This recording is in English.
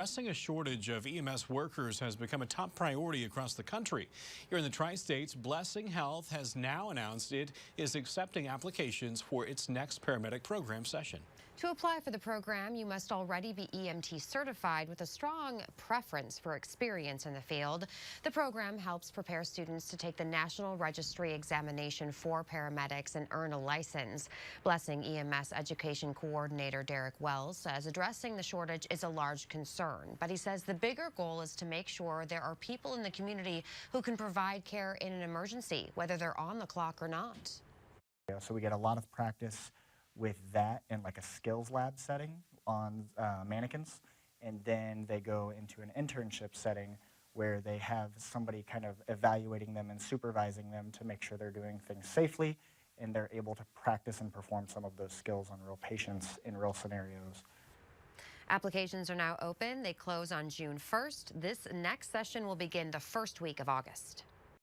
Addressing a shortage of EMS workers has become a top priority across the country. Here in the Tri-States, Blessing Health has now announced it is accepting applications for its next paramedic program session. To apply for the program, you must already be EMT certified with a strong preference for experience in the field. The program helps prepare students to take the National Registry Examination for paramedics and earn a license. Blessing EMS Education Coordinator Derek Wells says addressing the shortage is a large concern, but he says the bigger goal is to make sure there are people in the community who can provide care in an emergency, whether they're on the clock or not. So we get a lot of practice with that in like a skills lab setting on mannequins, and then they go into an internship setting where they have somebody kind of evaluating them and supervising them to make sure they're doing things safely and they're able to practice and perform some of those skills on real patients in real scenarios. Applications are now open. They close on June 1st. This next session will begin the first week of August.